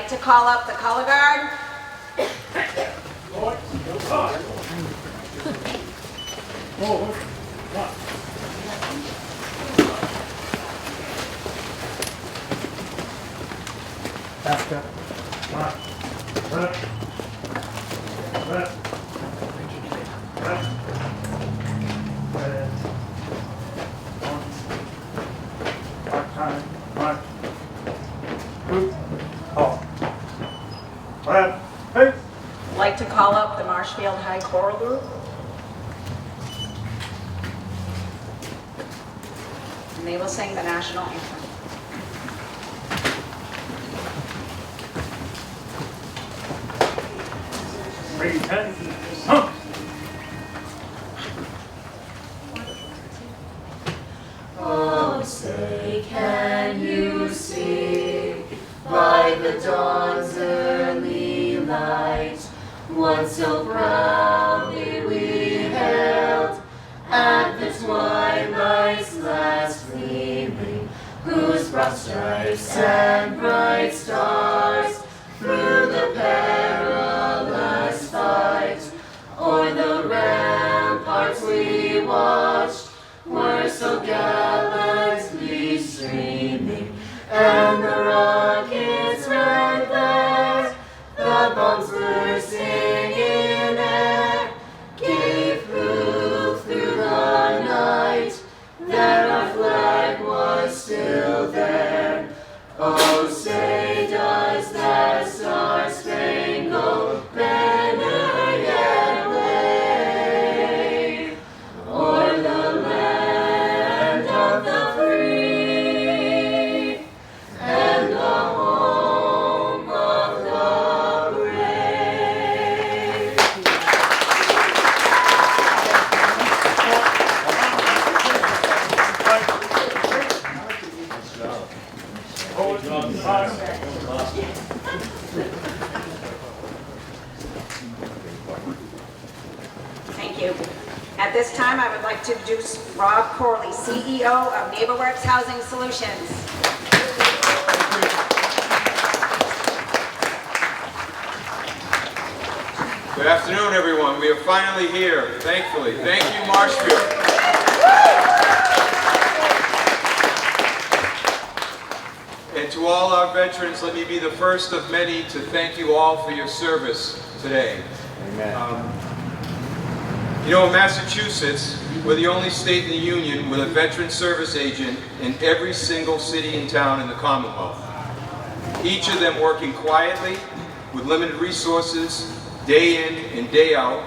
like to call up the color guard. After. Like to call up the Marshfield High Choral Group. And they will sing the national anthem. Oh, say, can you see by the dawn's early light what so proudly we hailed at the twilight's last gleaming, whose broad stripes and bright stars through the perilous fight o'er the ramparts we watched were so gallantly streaming, and the rockets' red glare, the bombs bursting in air, gave proof through the night that our flag was still there. Oh, say, does that star-spangled banner yet wave o'er the land of the free and the home of the brave? Thank you. At this time, I would like to introduce Rob Corley, CEO of NeighborWorks Housing Solutions. Good afternoon, everyone. We are finally here, thankfully. Thank you, Marshfield. And to all our veterans, let me be the first of many to thank you all for your service today. Amen. You know, in Massachusetts, we're the only state in the Union with a veteran service agent in every single city and town in the Commonwealth. Each of them working quietly, with limited resources, day in and day out,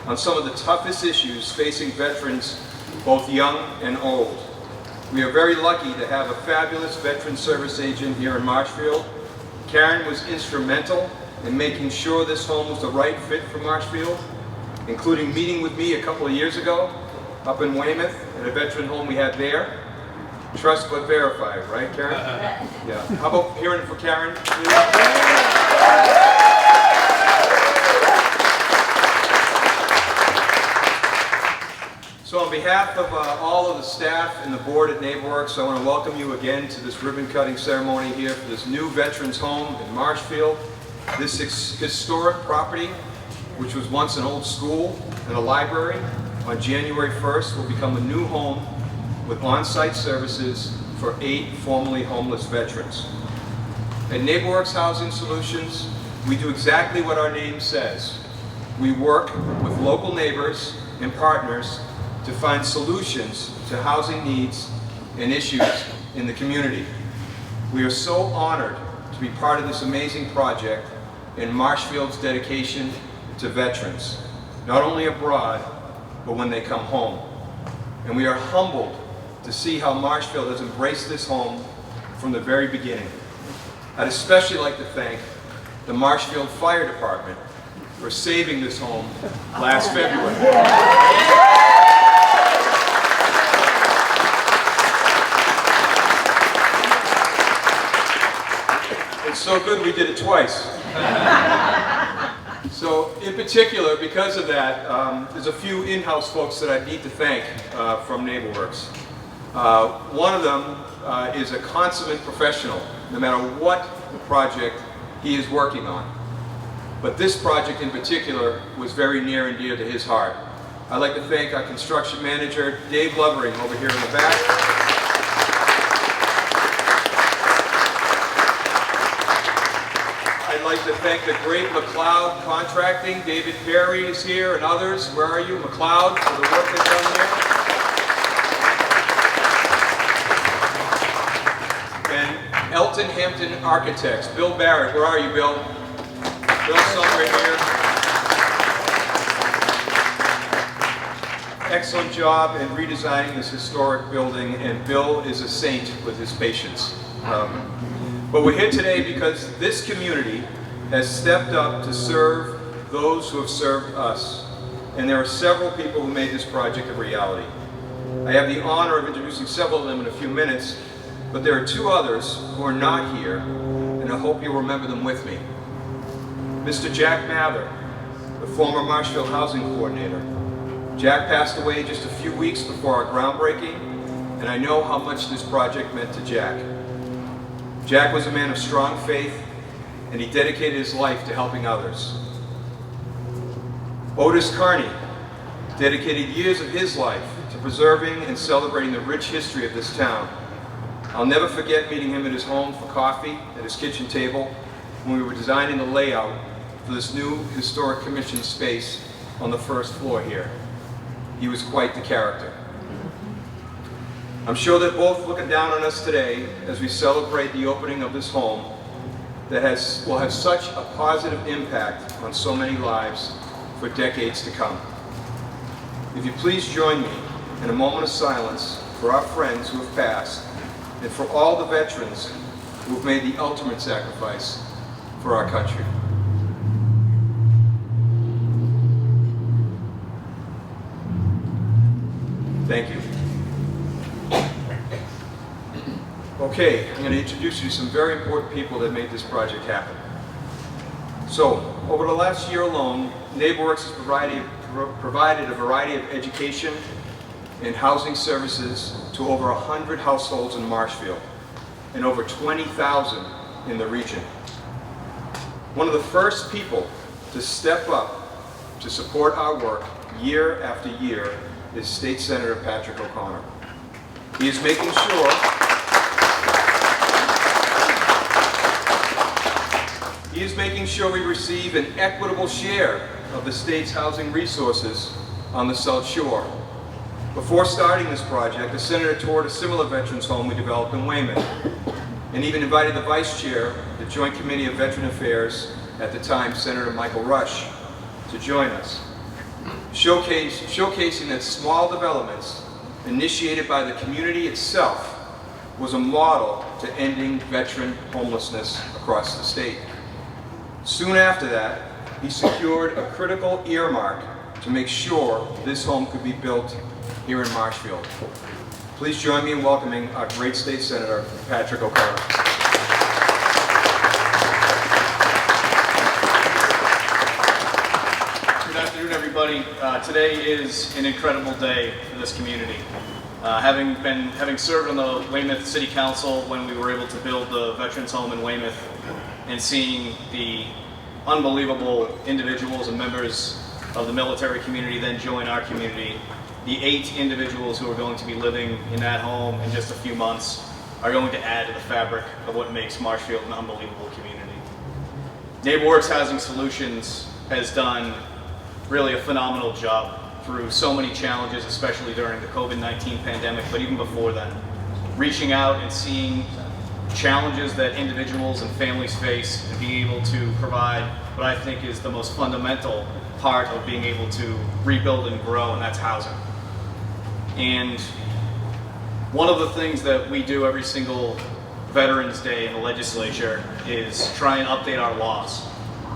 on some of the toughest issues facing veterans, both young and old. We are very lucky to have a fabulous veteran service agent here in Marshfield. Karen was instrumental in making sure this home was the right fit for Marshfield, including meeting with me a couple of years ago up in Weymouth at a veteran home we had there. Trust but verify, right, Karen? Yeah. How about hearing it for Karen? So on behalf of all of the staff and the board at NeighborWorks, I want to welcome you again to this ribbon cutting ceremony here for this new veterans home in Marshfield. This historic property, which was once an old school and a library, on January 1st will become a new home with on-site services for 8 formerly homeless veterans. At NeighborWorks Housing Solutions, we do exactly what our name says. We work with local neighbors and partners to find solutions to housing needs and issues in the community. We are so honored to be part of this amazing project and Marshfield's dedication to veterans, not only abroad, but when they come home. And we are humbled to see how Marshfield has embraced this home from the very beginning. I'd especially like to thank the Marshfield Fire Department for saving this home last February. It's so good we did it twice. So in particular, because of that, there's a few in-house folks that I need to thank from NeighborWorks. One of them is a consummate professional. No matter what the project he is working on. But this project in particular was very near and dear to his heart. I'd like to thank our construction manager, Dave Lovering, over here in the back. I'd like to thank the great McLeod Contracting. David Perry is here and others. Where are you, McLeod, for the work they've done here? And Elton Hampton Architects. Bill Barrett, where are you, Bill? Bill's somewhere here. Excellent job in redesigning this historic building, and Bill is a saint with his patience. But we're here today because this community has stepped up to serve those who have served us. And there are several people who made this project a reality. I have the honor of introducing several of them in a few minutes, but there are two others who are not here, and I hope you'll remember them with me. Mr. Jack Mather, the former Marshfield Housing Coordinator. Jack passed away just a few weeks before our groundbreaking, and I know how much this project meant to Jack. Jack was a man of strong faith, and he dedicated his life to helping others. Otis Kearney dedicated years of his life to preserving and celebrating the rich history of this town. I'll never forget meeting him at his home for coffee at his kitchen table when we were designing the layout for this new historic commission space on the first floor here. He was quite the character. I'm sure they're both looking down on us today as we celebrate the opening of this home that will have such a positive impact on so many lives for decades to come. If you please join me in a moment of silence for our friends who have passed and for all the veterans who have made the ultimate sacrifice for our country. Thank you. Okay, I'm going to introduce you to some very important people that made this project happen. So, over the last year alone, NeighborWorks has provided a variety of education and housing services to over 100 households in Marshfield and over 20,000 in the region. One of the first people to step up to support our work year after year is State Senator Patrick O'Connor. He is making sure we receive an equitable share of the state's housing resources on the South Shore. Before starting this project, the Senator toured a similar veterans home we developed in Weymouth, and even invited the Vice Chair of the Joint Committee of Veteran Affairs, at the time Senator Michael Rush, to join us, showcasing that small developments initiated by the community itself was a model to ending veteran homelessness across the state. Soon after that, he secured a critical earmark to make sure this home could be built here in Marshfield. Please join me in welcoming our great State Senator, Patrick O'Connor. Good afternoon, everybody. Today is an incredible day for this community. Having served on the Weymouth City Council when we were able to build the Veterans Home in Weymouth, and seeing the unbelievable individuals and members of the military community then join our community, the 8 individuals who are going to be living in that home in just a few months are going to add to the fabric of what makes Marshfield an unbelievable community. NeighborWorks Housing Solutions has done really a phenomenal job through so many challenges, especially during the COVID-19 pandemic, but even before then. Reaching out and seeing challenges that individuals and families face, and being able to provide what I think is the most fundamental part of being able to rebuild and grow, and that's housing. And one of the things that we do every single Veterans Day in the legislature is try and update our laws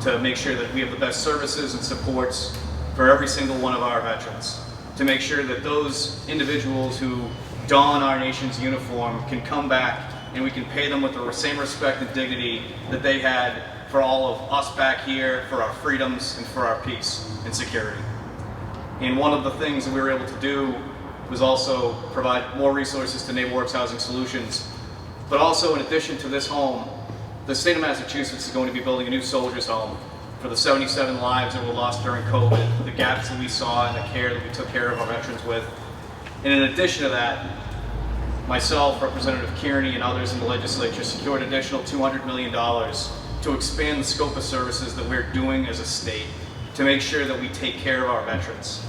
to make sure that we have the best services and supports for every single one of our veterans, to make sure that those individuals who don our nation's uniform can come back and we can pay them with the same respect and dignity that they had for all of us back here, for our freedoms and for our peace and security. And one of the things that we were able to do was also provide more resources to NeighborWorks Housing Solutions, but also in addition to this home, the state of Massachusetts is going to be building a new soldiers' home for the 77 lives that were lost during COVID, the gaps that we saw and the care that we took care of our veterans with. And in addition to that, myself, Representative Kearney, and others in the legislature secured an additional $200 million to expand the scope of services that we're doing as a state to make sure that we take care of our veterans.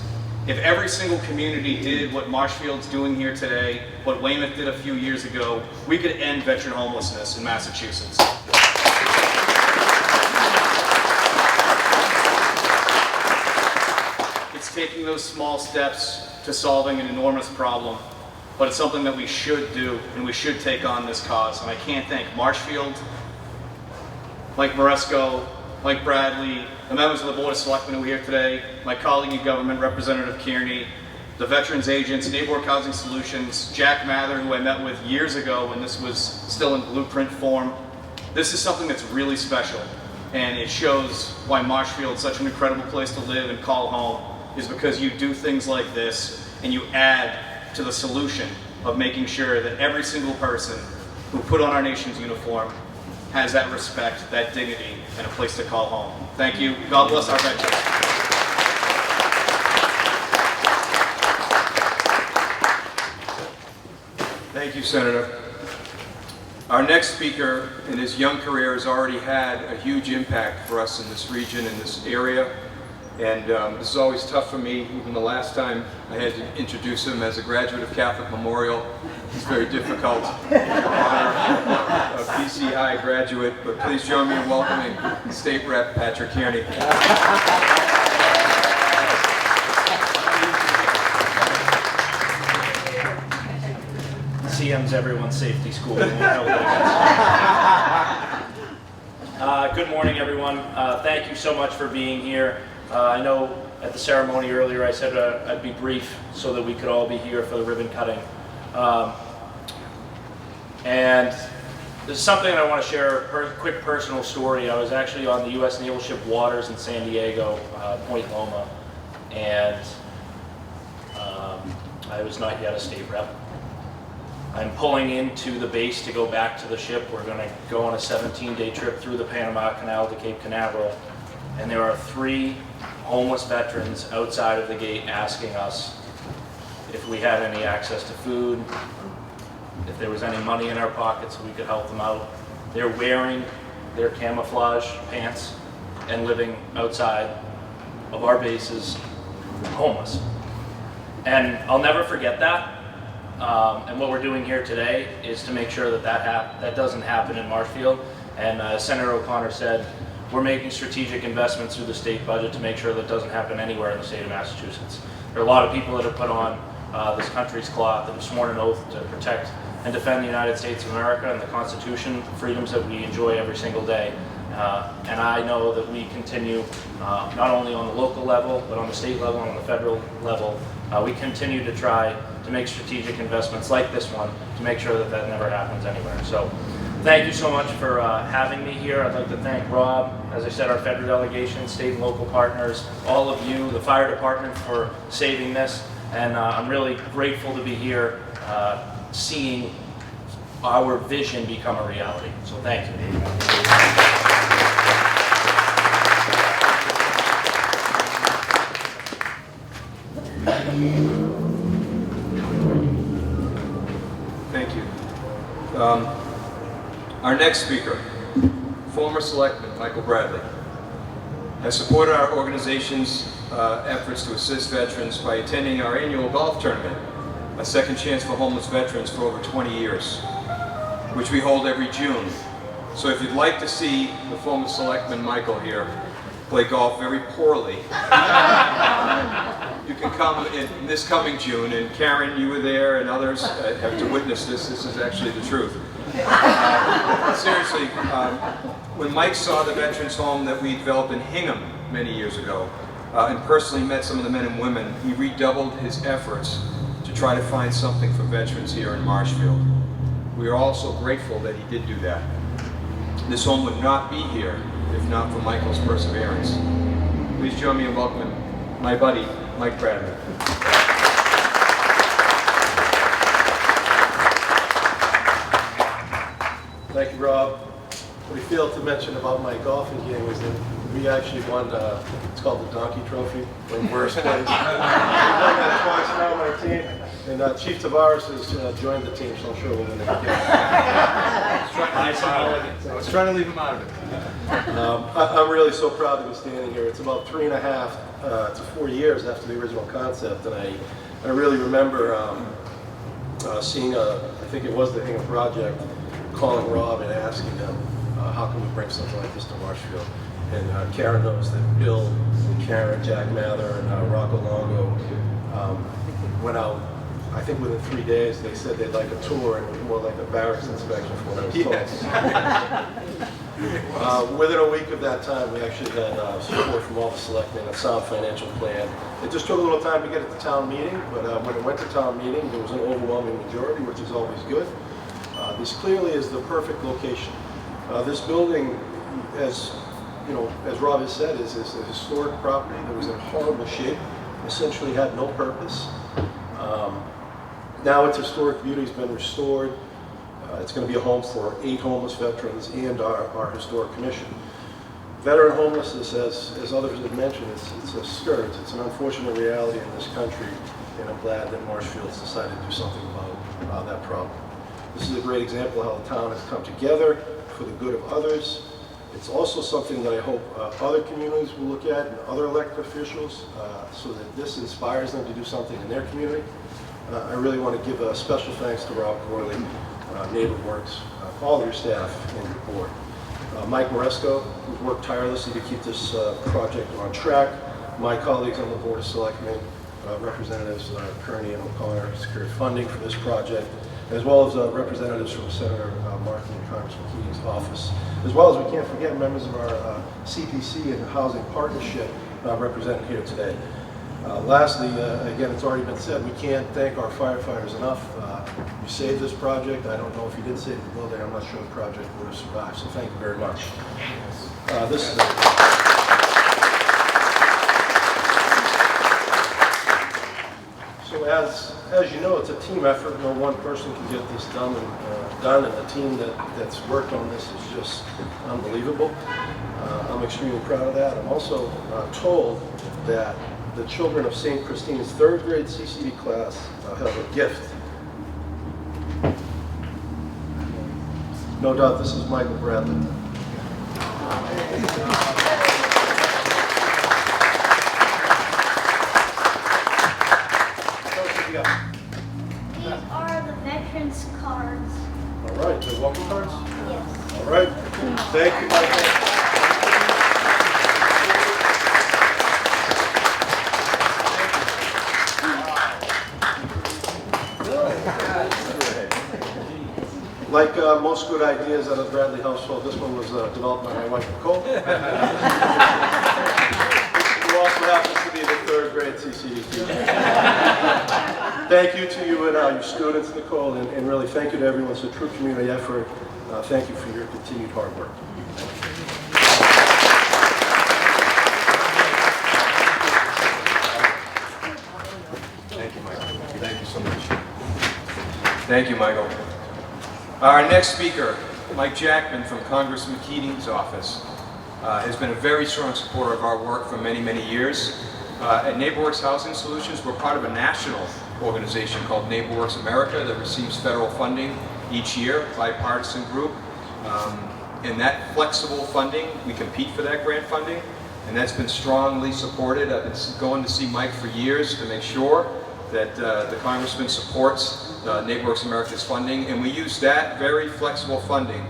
If every single community did what Marshfield's doing here today, what Weymouth did a few years ago, we could end veteran homelessness in Massachusetts. It's taking those small steps to solving an enormous problem, but it's something that we should do, and we should take on this cause. And I can't thank Marshfield, Mike Maresco, Mike Bradley, the members of the Board of Selectmen who are here today, my colleague in government, Representative Kearney, the veterans agents, NeighborWorks Housing Solutions, Jack Mather, who I met with years ago when this was still in blueprint form. This is something that's really special, and it shows why Marshfield is such an incredible place to live and call home, is because you do things like this and you add to the solution of making sure that every single person who put on our nation's uniform has that respect, that dignity, and a place to call home. Thank you. God bless our veterans. Thank you, Senator. Our next speaker in his young career has already had a huge impact for us in this region, in this area. And this is always tough for me. Even the last time I had to introduce him as a graduate of Catholic Memorial, it's very difficult. A PCI graduate, but please join me in welcoming State Rep Patrick Kearney. CM's everyone's safety school. Good morning, everyone. Thank you so much for being here. I know at the ceremony earlier I said I'd be brief so that we could all be here for the ribbon cutting. And this is something I want to share, a quick personal story. I was actually on the U.S. Naval Ship Waters in San Diego, Point Loma, and I was not yet a state rep. I'm pulling into the base to go back to the ship. We're going to go on a 17-day trip through the Panama Canal to Cape Canaveral, and there are 3 homeless veterans outside of the gate asking us if we had any access to food, if there was any money in our pockets so we could help them out. They're wearing their camouflage pants and living outside of our bases, homeless. And I'll never forget that. And what we're doing here today is to make sure that that doesn't happen in Marshfield. And as Senator O'Connor said, we're making strategic investments through the state budget to make sure that doesn't happen anywhere in the state of Massachusetts. There are a lot of people that have put on this country's cloth and have sworn an oath to protect and defend the United States of America and the Constitution, the freedoms that we enjoy every single day. And I know that we continue, not only on the local level, but on the state level and on the federal level, we continue to try to make strategic investments like this one to make sure that that never happens anywhere. So thank you so much for having me here. I'd like to thank Rob, as I said, our federal delegation, state and local partners, all of you, the fire department for saving this. And I'm really grateful to be here seeing our vision become a reality. So thank you. Thank you. Our next speaker, former Selectman Michael Bradley, has supported our organization's efforts to assist veterans by attending our annual golf tournament, a second chance for homeless veterans, for over 20 years, which we hold every June. So if you'd like to see the former Selectman Michael here play golf very poorly, you can come in this coming June, and Karen, you were there, and others have to witness this. This is actually the truth. Seriously, when Mike saw the Veterans Home that we developed in Hingham many years ago, and personally met some of the men and women, he redoubled his efforts to try to find something for veterans here in Marshfield. We are also grateful that he did do that. This home would not be here if not for Michael's perseverance. Please join me in welcoming my buddy, Mike Bradley. Thank you, Rob. What he failed to mention about my golfing game was that we actually won, it's called the Donkey Trophy, for worst place. We've done that twice now, Martine. And Chief Tavares has joined the team, so I'm sure we'll win it again. I was trying to leave him out of it. I'm really so proud to be standing here. It's about 3.5 to 4 years after the original concept, and I really remember seeing I think it was the Hingham Project, calling Rob and asking him, how can we bring something like this to Marshfield? And Karen knows that Bill and Karen, Jack Mather, and Rocco Longo went out. I think within 3 days they said they'd like a tour, and it was more like a barracks inspection for what I was told. Within a week of that time, we actually had support from all the selectmen, a sound financial plan. It just took a little time to get it to town meeting, but when it went to town meeting, there was an overwhelming majority, which is always good. This clearly is the perfect location. This building, as you know, as Rob has said, is a historic property that was in horrible shape, essentially had no purpose. Now its historic beauty has been restored. It's going to be a home for 8 homeless veterans and our historic commission. Veteran homelessness, as others have mentioned, it's a scourge. It's an unfortunate reality in this country, and I'm glad that Marshfield's decided to do something about that problem. This is a great example of how the town has come together for the good of others. It's also something that I hope other communities will look at, and other elected officials, so that this inspires them to do something in their community. I really want to give a special thanks to Rob Corley, NeighborWorks, all of your staff and your board. Mike Maresco, who's worked tirelessly to keep this project on track. My colleagues on the Board of Selectmen, Representatives Kearney and O'Connor secured funding for this project, as well as representatives from Senator Martine and Congressman Keating's office, as well as we can't forget members of our CPC and Housing Partnership represented here today. Lastly, again, it's already been said, we can't thank our firefighters enough. You saved this project. I don't know if you did save the building. I'm not sure the project would have survived, so thank you very much. This is So as you know, it's a team effort. No one person can get this done, and the team that's worked on this is just unbelievable. I'm extremely proud of that. I'm also told that the children of St. Christine's 3rd grade CCD class have a gift. No doubt this is Michael Bradley. These are the veterans cards. All right, the welcome cards? Yes. All right, thank you, Michael. Like most good ideas out of the Bradley household, this one was developed by my wife, Nicole. Who also happens to be the 3rd grade CCD teacher. Thank you to you and your students, Nicole, and really thank you to everyone. It's a true community effort. Thank you for your continued hard work. Thank you, Michael. Thank you so much. Thank you, Michael. Our next speaker, Mike Jackman from Congressman Keating's office, has been a very strong supporter of our work for many, many years. At NeighborWorks Housing Solutions, we're part of a national organization called NeighborWorks America that receives federal funding each year, bipartisan group. And that flexible funding, we compete for that grant funding, and that's been strongly supported. I've been going to see Mike for years to make sure that the Congressman supports NeighborWorks America's funding, and we use that very flexible funding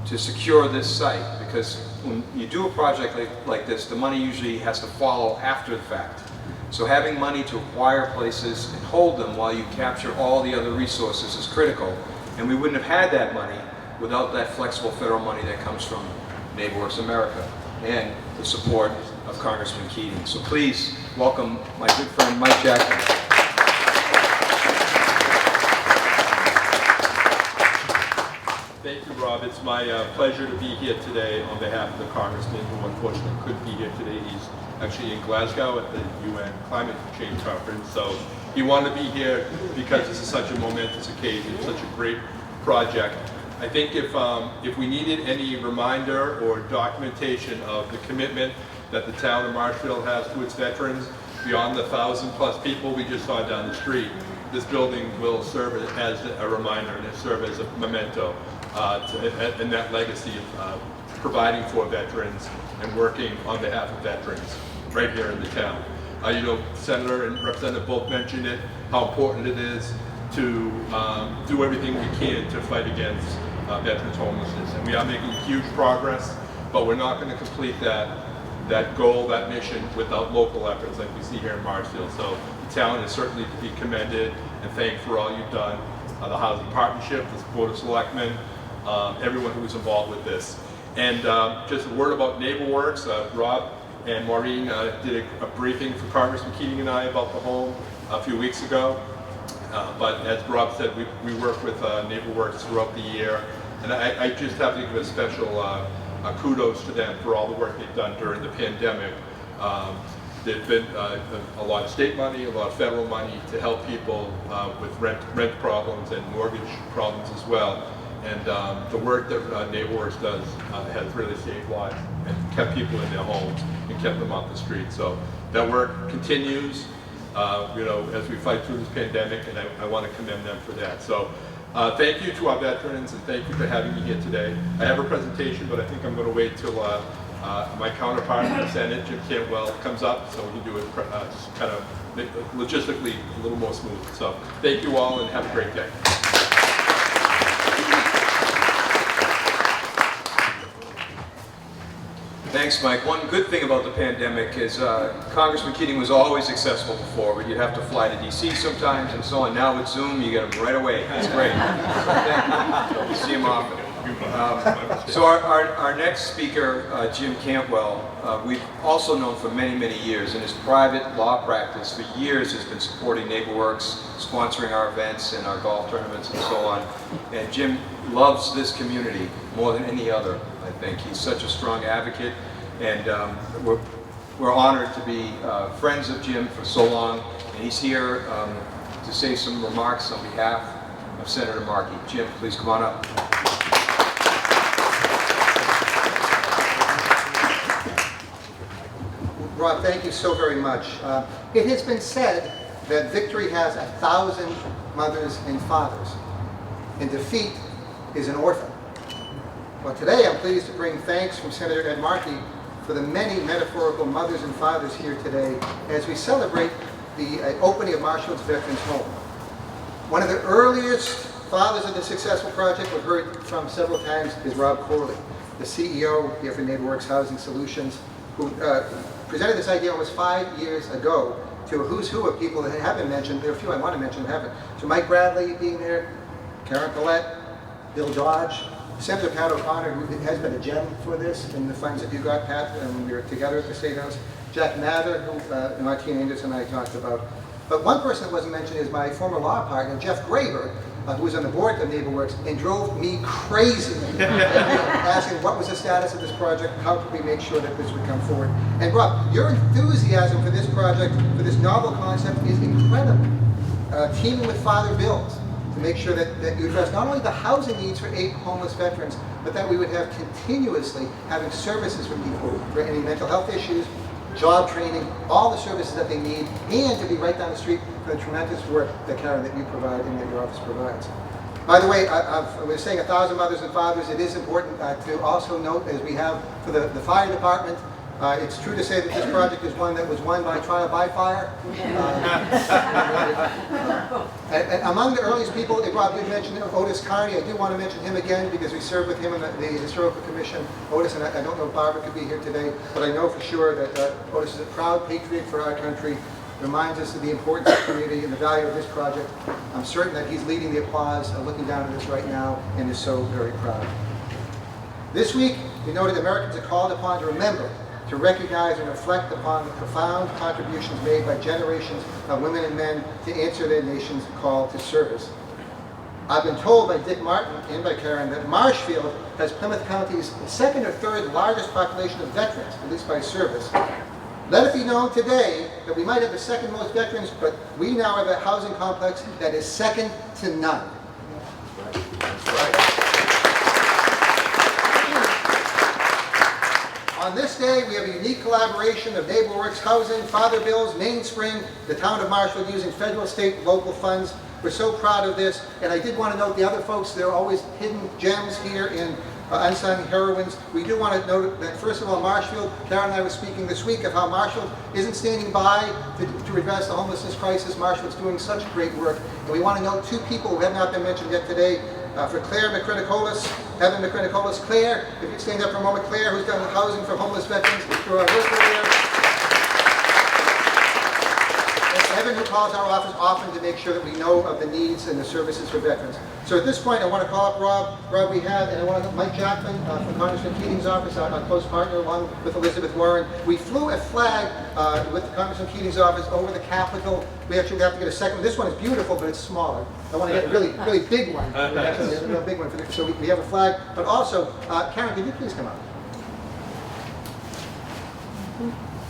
to secure this site, because when you do a project like this, the money usually has to follow after the fact. So having money to acquire places and hold them while you capture all the other resources is critical, and we wouldn't have had that money without that flexible federal money that comes from NeighborWorks America and the support of Congressman Keating. So please welcome my good friend Mike Jackman. Thank you, Rob. It's my pleasure to be here today on behalf of the Congressman who unfortunately couldn't be here today. He's actually in Glasgow at the UN Climate Change Conference. So he wanted to be here because this is such a momentous occasion, such a great project. I I think if we needed any reminder or documentation of the commitment that the town of Marshfield has to its veterans, beyond the 1,000+ people we just saw down the street, this building will serve as a reminder and serve as a memento in that legacy of providing for veterans and working on behalf of veterans right here in the town. You know, Senator and Representative both mentioned it, how important it is to do everything we can to fight against veterans homelessness. And we are making huge progress, but we're not going to complete that goal, that mission, without local efforts like we see here in Marshfield. So the town is certainly to be commended and thanked for all you've done. The Housing Partnership, the Board of Selectmen, everyone who was involved with this. And just a word about NeighborWorks. Rob and Maureen did a briefing for Congressman Keating and I about the home a few weeks ago. But as Rob said, we work with NeighborWorks throughout the year. And I just have to give a special kudos to them for all the work they've done during the pandemic. There's been a lot of state money, a lot of federal money to help people with rent problems and mortgage problems as well. And the work that NeighborWorks does has really saved lives and kept people in their homes and kept them off the street. So that work continues, you know, as we fight through this pandemic, and I want to commend them for that. So thank you to our veterans, and thank you for having me here today. I have a presentation, but I think I'm going to wait till my counterpart in the Senate, Jim Cantwell, comes up, so we can do it just kind of logistically a little more smooth. So thank you all, and have a great day. Thanks, Mike. One good thing about the pandemic is Congressman Keating was always accessible before, but you'd have to fly to DC sometimes and so on. Now with Zoom, you get him right away. That's great. Thank you. See him often. So our next speaker, Jim Cantwell, we've also known for many, many years. In his private law practice, for years has been supporting NeighborWorks, sponsoring our events and our golf tournaments and so on. And Jim loves this community more than any other, I think. He's such a strong advocate, and we're honored to be friends of Jim for so long. And he's here to say some remarks on behalf of Senator Markey. Jim, please come on up. Rob, thank you so very much. It has been said that victory has 1,000 mothers and fathers, and defeat is an orphan. Well, today I'm pleased to bring thanks from Senator Ed Markey for the many metaphorical mothers and fathers here today as we celebrate the opening of Marshfield's Veterans Home. One of the earliest fathers of the successful project we've heard from several times is Rob Corley, the CEO here for NeighborWorks Housing Solutions, who presented this idea almost 5 years ago to a who's who of people that haven't mentioned. There are a few I want to mention that haven't. So Mike Bradley being there, Karen Collette, Bill Dodge, Senator Pat O'Connor, who has been a gem for this, and the funds that you got, Pat, when we were together at the State House. Jack Mather, who Martine and I talked about. But one person that wasn't mentioned is my former law partner, Jeff Graber, who was on the board of NeighborWorks and drove me crazy asking what was the status of this project, how could we make sure that this would come forward. And Rob, your enthusiasm for this project, for this novel concept is incredible. Teaming with Father Bills to make sure that you address not only the housing needs for 8 homeless veterans, but that we would have continuously having services for people for any mental health issues, job training, all the services that they need, and to be right down the street for the tremendous work that Karen, that you provide and that your office provides. By the way, I was saying 1,000 mothers and fathers. It is important to also note, as we have for the fire department, it's true to say that this project is one that was won by trial by fire. And among the earliest people, Rob, you mentioned Otis Kearney. I do want to mention him again because we served with him in the Historical Commission. Otis, and I don't know if Barbara could be here today, but I know for sure that Otis is a proud patriot for our country, reminds us of the importance of community and the value of this project. I'm certain that he's leading the applause, looking down at this right now, and is so very proud. This week, we know that Americans are called upon to remember, to recognize and reflect upon the profound contributions made by generations of women and men to answer their nation's call to service. I've been told by Dick Martin and by Karen that Marshfield has Plymouth County's second or third largest population of veterans, at least by service. Let it be known today that we might have the second most veterans, but we now have a housing complex that is second to none. That's right. On this day, we have a unique collaboration of NeighborWorks Housing, Father Bill's, Mainspring, the town of Marshfield using federal, state, local funds. We're so proud of this, and I did want to note the other folks, there are always hidden gems here in unsung heroines. We do want to note that, first of all, Marshfield, Karen and I were speaking this week of how Marshfield isn't standing by to address the homelessness crisis. Marshfield's doing such great work. And we want to note two people who have not been mentioned yet today. For Claire McCrinicolis, Evan McCrinicolis. Claire, if you'd stand up for a moment. Claire, who's done housing for homeless veterans through her career. Evan, who calls our office often to make sure that we know of the needs and the services for veterans. So at this point, I want to call up Rob. Rob, we have, and I want to Mike Jackman from Congressman Keating's office, our close partner, along with Elizabeth Warren. We flew a flag with Congressman Keating's office over the Capitol. We actually have to get a second. This one is beautiful, but it's smaller. I want to get a really, really big one. Actually, a real big one. So we have a flag. But also, Karen, could you please come up?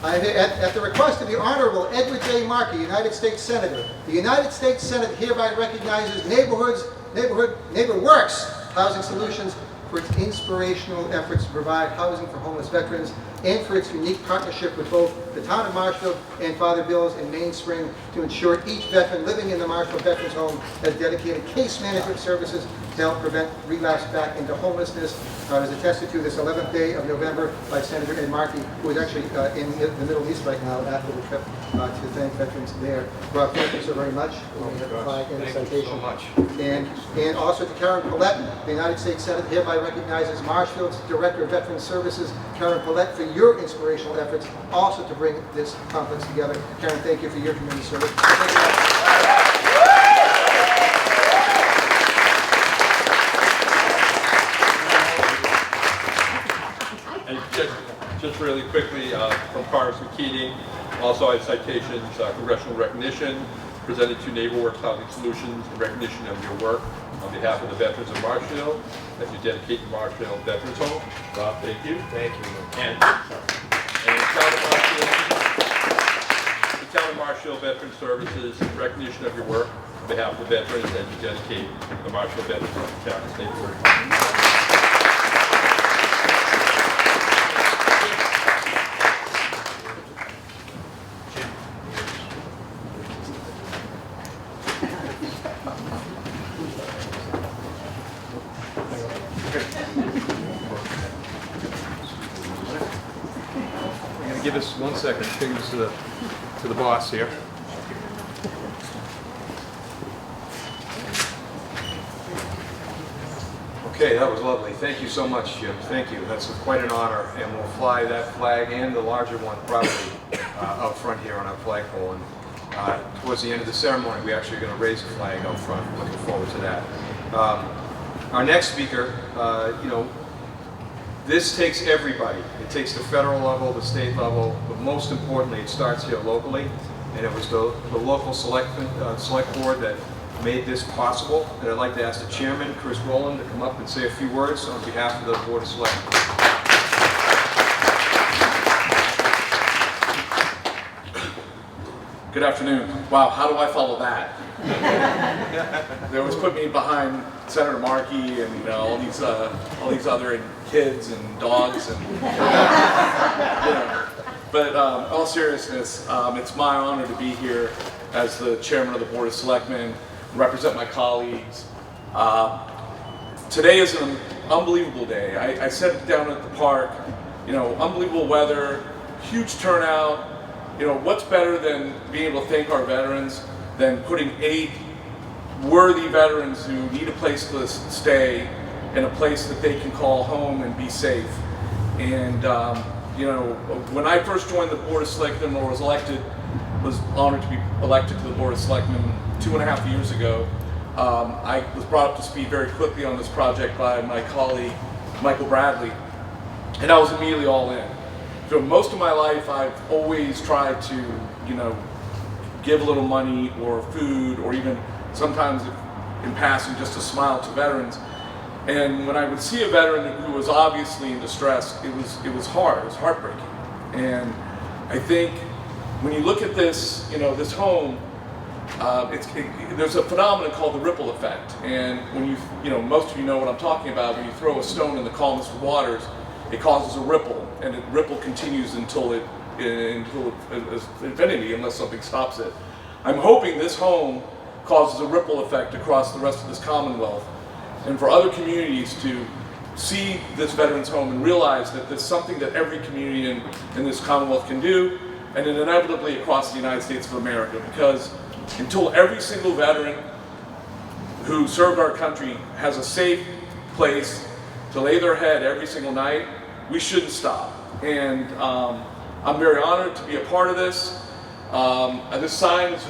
At the request of the Honorable Edward J. Markey, United States Senator, the United States Senate hereby recognizes NeighborWorks Housing Solutions for its inspirational efforts to provide housing for homeless veterans and for its unique partnership with both the town of Marshfield and Father Bill's in Mainspring to ensure each veteran living in the Marshfield Veterans Home has dedicated case management services to help prevent relapse back into homelessness. As attested to this 11th day of November by Senator Ed Markey, who is actually in the Middle East right now after the trip to thank veterans there. Rob, thank you so very much. Thank you so much. And also to Karen Paulette, the United States Senate hereby recognizes Marshfield's Director of Veteran Services, Karen Paulette, for your inspirational efforts also to bring this conference together. Karen, thank you for your tremendous service. And just really quickly, from Congressman Keating, also I have citations, congressional recognition presented to NeighborWorks Housing Solutions in recognition of your work on behalf of the veterans of Marshfield as you dedicate the Marshfield Veterans Home. Rob, thank you. Thank you. And the town of Marshfield Veterans Services in recognition of your work on behalf of the veterans as you dedicate the Marshfield Veterans Home to town and state work. Give us 1 second, take this to the boss here. Okay, that was lovely. Thank you so much, Jim. Thank you. That's quite an honor, and we'll fly that flag and the larger one probably out front here on our flagpole. And towards the end of the ceremony, we're actually going to raise the flag out front. Looking forward to that. Our next speaker, this takes everybody. It takes the federal level, the state level, but most importantly, it starts here locally. And it was the local select board that made this possible. And I'd like to ask the chairman, Chris Rohland, to come up and say a few words on behalf of the Board of Selectmen. Good afternoon. Wow, how do I follow that? They always put me behind Senator Markey and all these other kids and dogs and But in all seriousness, it's my honor to be here as the chairman of the Board of Selectmen, represent my colleagues. Today is an unbelievable day. I sat down at the park, unbelievable weather, huge turnout. What's better than being able to thank our veterans than putting 8 worthy veterans who need a place to stay in a place that they can call home and be safe. And when I first joined the Board of Selectmen or was honored to be elected to the Board of Selectmen 2.5 years ago, I was brought up to speed very quickly on this project by my colleague Michael Bradley, and I was immediately all in. For most of my life, I've always tried to, give a little money or food, or even sometimes in passing just a smile to veterans. And when I would see a veteran who was obviously in distress, it was hard, it was heartbreaking. And I think when you look at this, this home, there's a phenomenon called the ripple effect. And when most of you know what I'm talking about, when you throw a stone in the calmest of waters, it causes a ripple, and the ripple continues until infinity, unless something stops it. I'm hoping this home causes a ripple effect across the rest of this Commonwealth, and for other communities to see this Veterans Home and realize that there's something that every community in this Commonwealth can do, and then inevitably across the United States of America, because until every single veteran who served our country has a safe place to lay their head every single night, we shouldn't stop. And I'm very honored to be a part of this. This sign is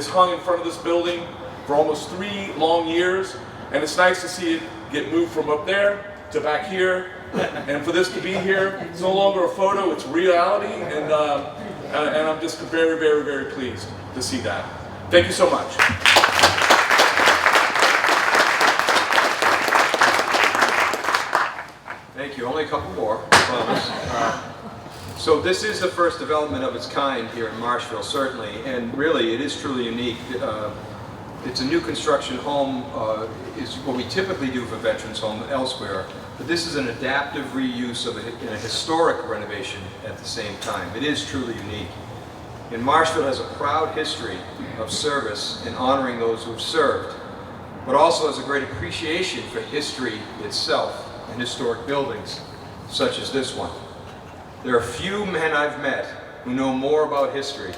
hung in front of this building for almost 3 long years, and it's nice to see it get moved from up there to back here, and for this to be here. It's no longer a photo, it's reality, and I'm just very, very, very pleased to see that. Thank you so much. Thank you. Only a couple more, I promise. So this is the first development of its kind here in Marshfield, certainly, and really it is truly unique. It's a new construction home, is what we typically do for Veterans Home elsewhere, but this is an adaptive reuse of a historic renovation at the same time. It is truly unique. And Marshfield has a proud history of service in honoring those who have served, but also has a great appreciation for history itself and historic buildings, such as this one. There are few men I've met who know more about history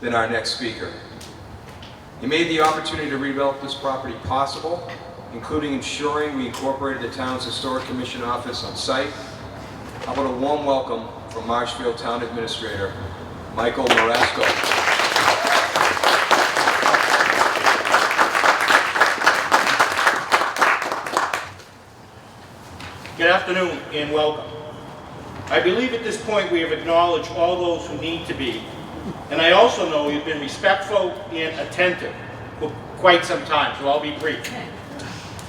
than our next speaker. He made the opportunity to redevelop this property possible, including ensuring we incorporated the town's Historic Commission office on site. How about a warm welcome from Marshfield Town Administrator, Michael Maresco. Good afternoon and welcome. I believe at this point we have acknowledged all those who need to be, and I also know you've been respectful and attentive for quite some time, so I'll be brief.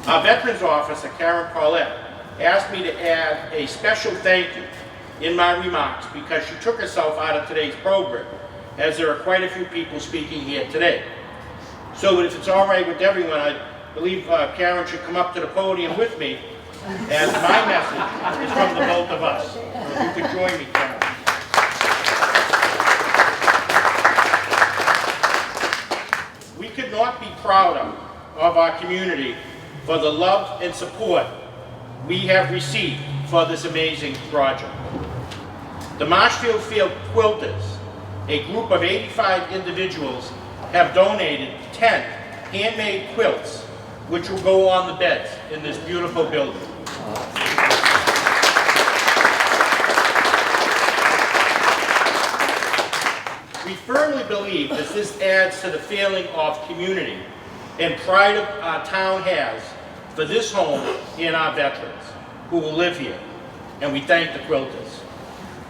Our Veterans Officer, Karen Paulette, asked me to add a special thank you in my remarks because she took herself out of today's program, as there are quite a few people speaking here today. So if it's all right with everyone, I believe Karen should come up to the podium with me, as my message is from the both of us. If you could join me, Karen. We could not be prouder of our community for the love and support we have received for this amazing project. The Marshfield Field Quilters, a group of 85 individuals, have donated 10 handmade quilts which will go on the beds in this beautiful building. We firmly believe that this adds to the feeling of community and pride our town has for this home and our veterans who will live here, and we thank the quilters.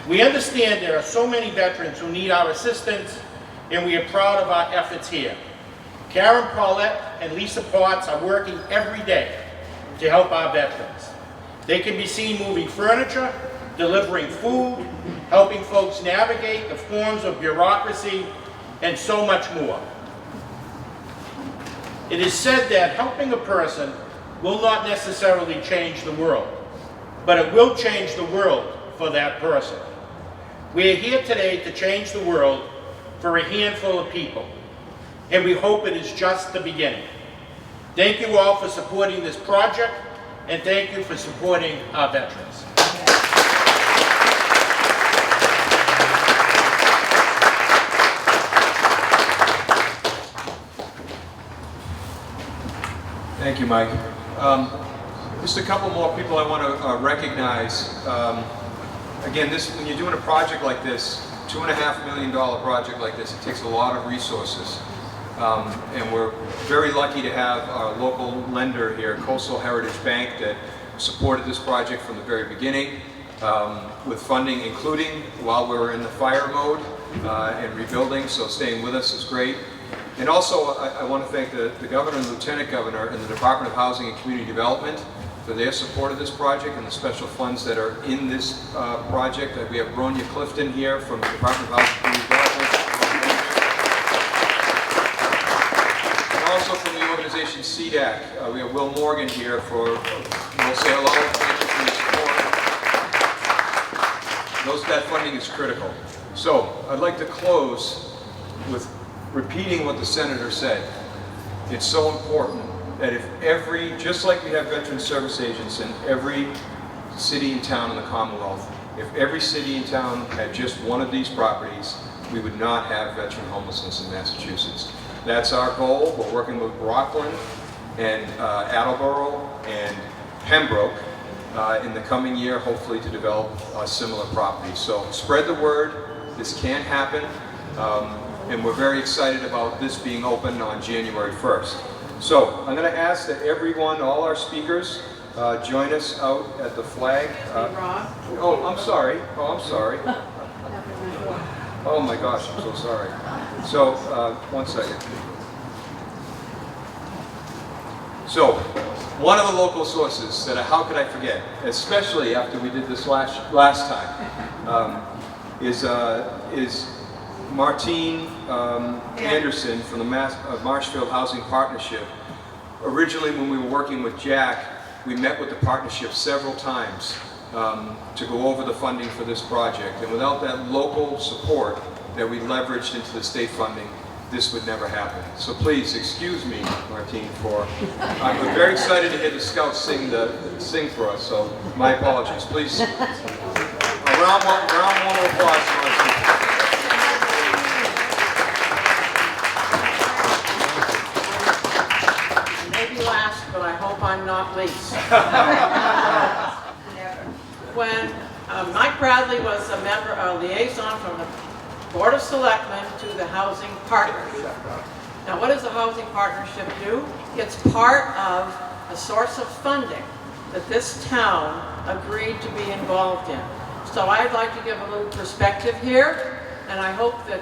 We understand there are so many veterans who need our assistance, and we are proud of our efforts here. Karen Paulette and Lisa Potts are working every day to help our veterans. They can be seen moving furniture, delivering food, helping folks navigate the forms of bureaucracy, and so much more. It is said that helping a person will not necessarily change the world, but it will change the world for that person. We are here today to change the world for a handful of people, and we hope it is just the beginning. Thank you all for supporting this project, and thank you for supporting our veterans. Thank you, Mike. Just a couple more people I want to recognize. Again, when you're doing a project like this, $2.5 million project like this, it takes a lot of resources. And we're very lucky to have our local lender here, Coastal Heritage Bank, that supported this project from the very beginning with funding, including while we were in the fire mode and rebuilding, so staying with us is great. And also, I want to thank the Governor and Lieutenant Governor and the Department of Housing and Community Development for their support of this project and the special funds that are in this project. We have Bronya Clifton here from the Department of Housing and Community Development. And also from the organization CDAC, we have Will Morgan here for, we'll say hello, thank you for your support. That funding is critical. So I'd like to close with repeating what the senator said. It's so important that if just like we have veteran service agents in every city and town in the Commonwealth, if every city and town had just one of these properties, we would not have veteran homelessness in Massachusetts. That's our goal. We're working with Rohland and Attleboro and Pembroke in the coming year, hopefully to develop similar properties. So spread the word. This can happen. And we're very excited about this being open on January 1st. So I'm going to ask that everyone, all our speakers, join us out at the flag. Oh, I'm sorry. Oh, I'm sorry. Oh my gosh, I'm so sorry. So, one second. So, one of the local sources that how could I forget, especially after we did this last time, is Martine Anderson from the Marshfield Housing Partnership. Originally, when we were working with Jack, we met with the partnership several times to go over the funding for this project. And without that local support that we leveraged into the state funding, this would never happen. So please excuse me, Martine, I'm very excited to hear the Scouts sing for us. So my apologies. Please, a round one of applause for Martine. Last, but I hope I'm not least. When Mike Bradley was a liaison from the Board of Selectmen to the Housing Partnership. Now, what does the Housing Partnership do? It's part of a source of funding that this town agreed to be involved in. So I'd like to give a little perspective here, and I hope that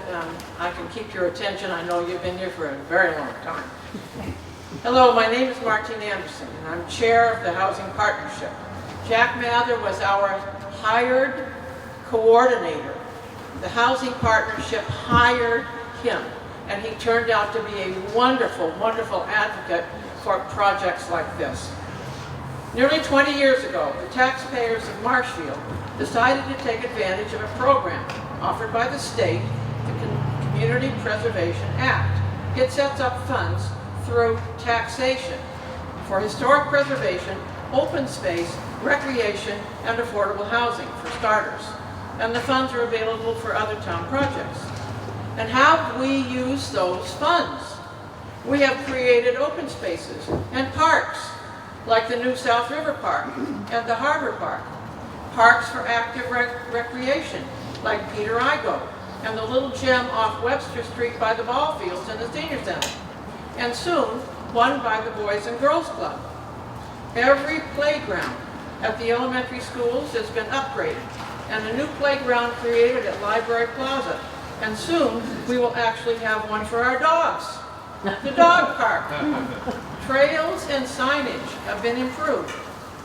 I can keep your attention. I know you've been here for a very long time. Hello, my name is Martine Anderson, and I'm chair of the Housing Partnership. Jack Mather was our hired coordinator. The Housing Partnership hired him, and he turned out to be a wonderful, wonderful advocate for projects like this. Nearly 20 years ago, the taxpayers of Marshfield decided to take advantage of a program offered by the state, the Community Preservation Act. It sets up funds through taxation for historic preservation, open space, recreation, and affordable housing for starters. And the funds are available for other town projects. And how do we use those funds? We have created open spaces and parks, like the new South River Park and the Harbor Park. Parks for active recreation, like Peter Igo, and the little gem off Webster Street by the ball fields in the senior center. And soon, one by the Boys and Girls Club. Every playground at the elementary schools has been upgraded, and a new playground created at Library Plaza. And soon, we will actually have one for our dogs, the dog park. Trails and signage have been improved,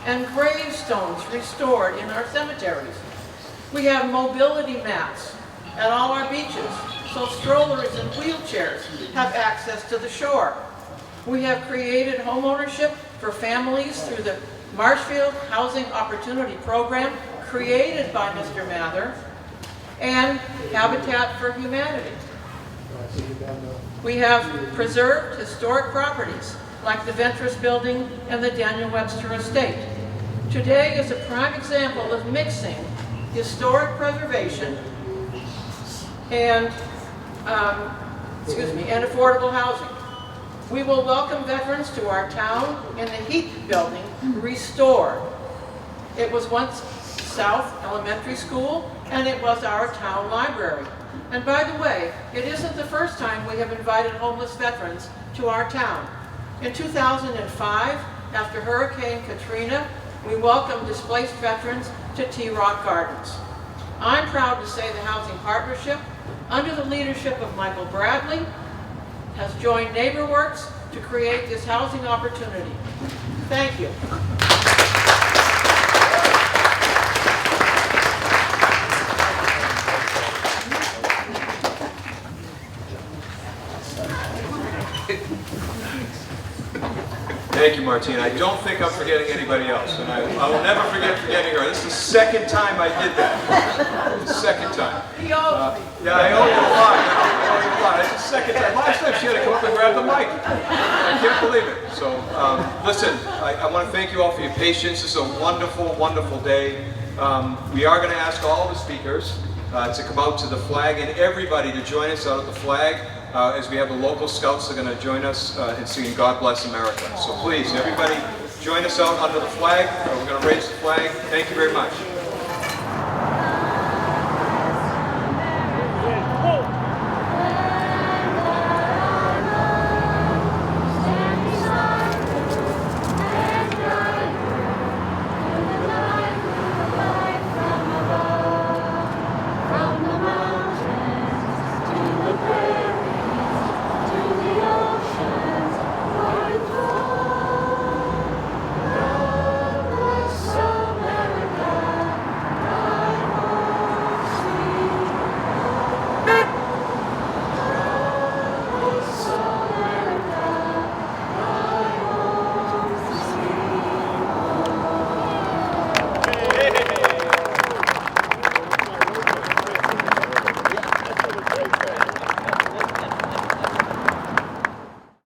and gravestones restored in our cemeteries. We have mobility mats at all our beaches, so strollers and wheelchairs have access to the shore. We have created homeownership for families through the Marshfield Housing Opportunity Program, created by Mr. Mather, and Habitat for Humanity. We have preserved historic properties, like the Ventress Building and the Daniel Webster Estate. Today is a prime example of mixing historic preservation and and affordable housing. We will welcome veterans to our town in the Heath Building, restored. It was once South Elementary School, and it was our town library. And by the way, it isn't the first time we have invited homeless veterans to our town. In 2005, after Hurricane Katrina, we welcomed displaced veterans to T-Rock Gardens. I'm proud to say the Housing Partnership, under the leadership of Michael Bradley, has joined NeighborWorks to create this housing opportunity. Thank you. Thank Thank you, Martine. I don't think I'm forgetting anybody else, and I will never forget forgetting her. This is the second time I did that. The second time. He owes me. Yeah, I owe you a lot. I owe you a lot. It's the second time. Last time she had to come up and grab the mic. I can't believe it. So, listen, I want to thank you all for your patience. This is a wonderful, wonderful day. We are going to ask all the speakers to come out to the flag and everybody to join us out at the flag as we have the local scouts that are going to join us in singing God Bless America. So please, everybody, join us out under the flag. We're going to raise the flag. Thank you very much.